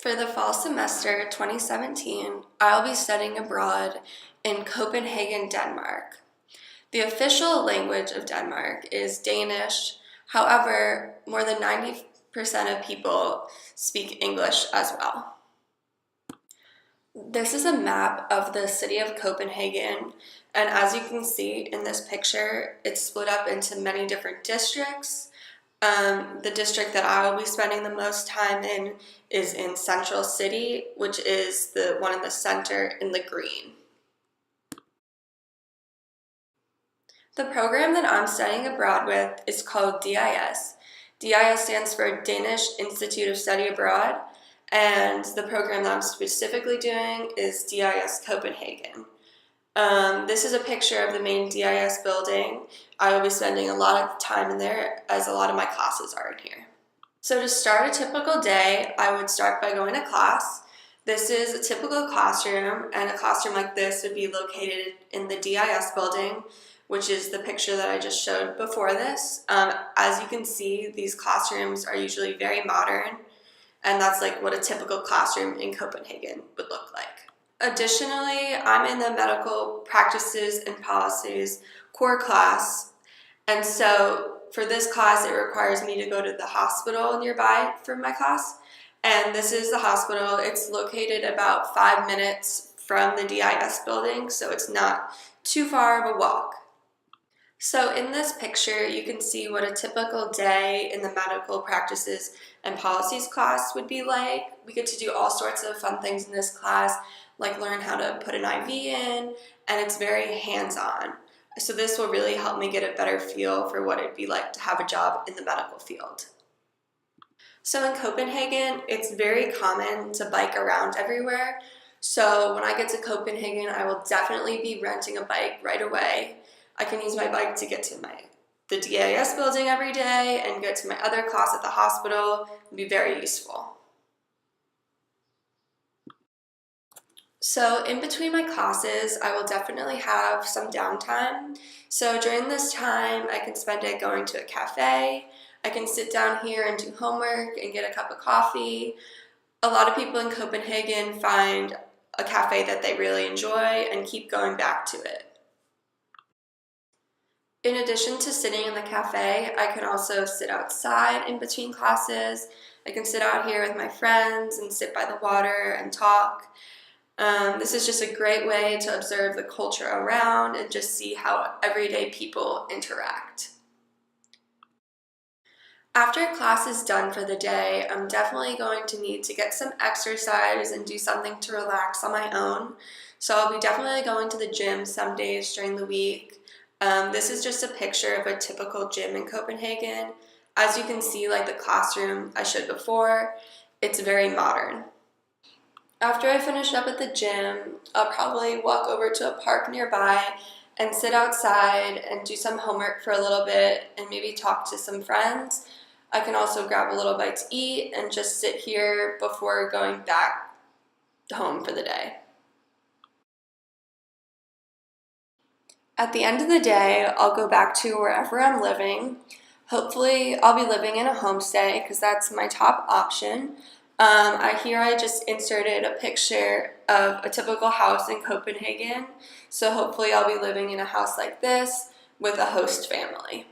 For the fall semester 2017, I'll be studying abroad in Copenhagen, Denmark. The official language of Denmark is Danish. However, more than 90% of people speak English as well. This is a map of the city of Copenhagen, and as you can see in this picture, it's split up into many different districts. The district that I will be spending the most time in is in Central City, which is the one in the center in the green. The program that I'm studying abroad with is called DIS. DIS stands for Danish Institute of Study Abroad, and the program that I'm specifically doing is DIS Copenhagen. This is a picture of the main DIS building. I will be spending a lot of time in there as a lot of my classes are in here. So to start a typical day, I would start by going to class. This is a typical classroom, and a classroom like this would be located in the DIS building, which is the picture that I just showed before this. As you can see, these classrooms are usually very modern, and that's like what a typical classroom in Copenhagen would look like. Additionally, I'm in the medical practices and policies core class, and so for this class, it requires me to go to the hospital nearby for my class, and this is the hospital. It's located about 5 minutes from the DIS building, so it's not too far of a walk. So in this picture, you can see what a typical day in the medical practices and policies class would be like. We get to do all sorts of fun things in this class, like learn how to put an IV in, and it's very hands-on. So this will really help me get a better feel for what it'd be like to have a job in the medical field. So in Copenhagen, it's very common to bike around everywhere. So when I get to Copenhagen, I will definitely be renting a bike right away. I can use my bike to get to the DIS building every day and get to my other class at the hospital. It'd be very useful. So in between my classes, I will definitely have some downtime. So during this time, I can spend it going to a cafe. I can sit down here and do homework and get a cup of coffee. A lot of people in Copenhagen find a cafe that they really enjoy and keep going back to it. In addition to sitting in the cafe, I can also sit outside in between classes. I can sit out here with my friends and sit by the water and talk. This is just a great way to observe the culture around and just see how everyday people interact. After class is done for the day, I'm definitely going to need to get some exercise and do something to relax on my own. So I'll be definitely going to the gym some days during the week. This is just a picture of a typical gym in Copenhagen. As you can see, like the classroom I showed before, it's very modern. After I finish up at the gym, I'll probably walk over to a park nearby and sit outside and do some homework for a little bit and maybe talk to some friends. I can also grab a little bite to eat and just sit here before going back home for the day. At the end of the day, I'll go back to wherever I'm living. Hopefully, I'll be living in a homestay because that's my top option. I just inserted a picture of a typical house in Copenhagen. So hopefully I'll be living in a house like this with a host family.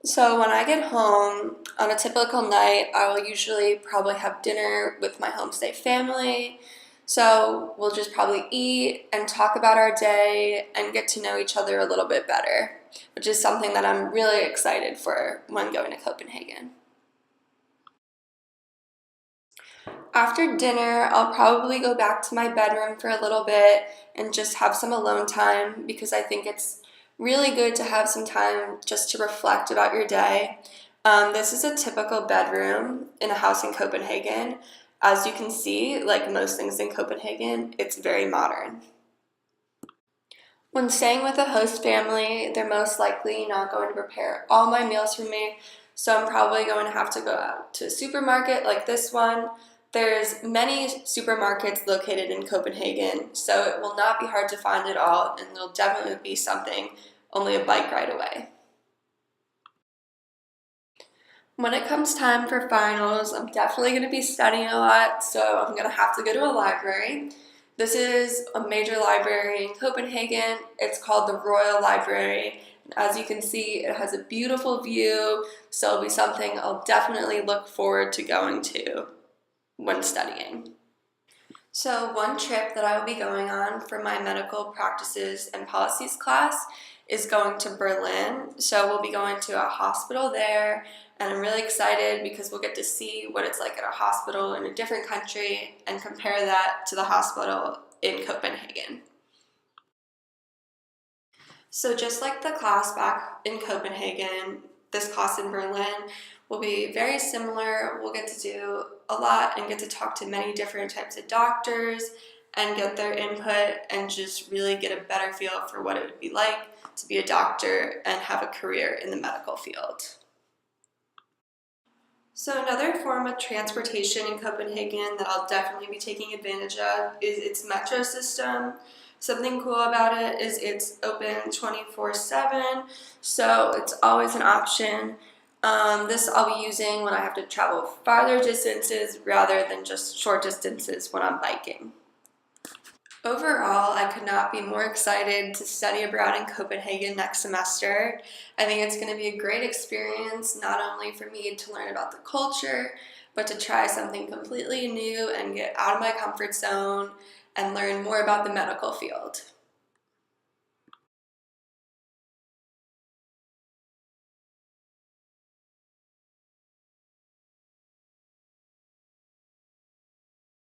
So when I get home on a typical night, I will usually probably have dinner with my homestay family. So we'll just probably eat and talk about our day and get to know each other a little bit better, which is something that I'm really excited for when going to Copenhagen. After dinner, I'll probably go back to my bedroom for a little bit and just have some alone time because I think it's really good to have some time just to reflect about your day. This is a typical bedroom in a house in Copenhagen. As you can see, like most things in Copenhagen, it's very modern. When staying with a host family, they're most likely not going to prepare all my meals for me, so I'm probably going to have to go out to a supermarket like this one. There's many supermarkets located in Copenhagen, so it will not be hard to find it all, and there'll definitely be something only a bike ride away. When it comes time for finals, I'm definitely going to be studying a lot, so I'm going to have to go to a library. This is a major library in Copenhagen. It's called the Royal Library. As you can see, it has a beautiful view, so it'll be something I'll definitely look forward to going to when studying. So one trip that I will be going on for my medical practices and policies class is going to Berlin. So we'll be going to a hospital there, and I'm really excited because we'll get to see what it's like at a hospital in a different country and compare that to the hospital in Copenhagen. So just like the class back in Copenhagen, this class in Berlin will be very similar. We'll get to do a lot and get to talk to many different types of doctors and get their input and just really get a better feel for what it would be like to be a doctor and have a career in the medical field. So another form of transportation in Copenhagen that I'll definitely be taking advantage of is its metro system. Something cool about it is it's open 24/7, so it's always an option. This I'll be using when I have to travel farther distances rather than just short distances when I'm biking. Overall, I could not be more excited to study abroad in Copenhagen next semester. I think it's going to be a great experience, not only for me to learn about the culture, but to try something completely new and get out of my comfort zone and learn more about the medical field.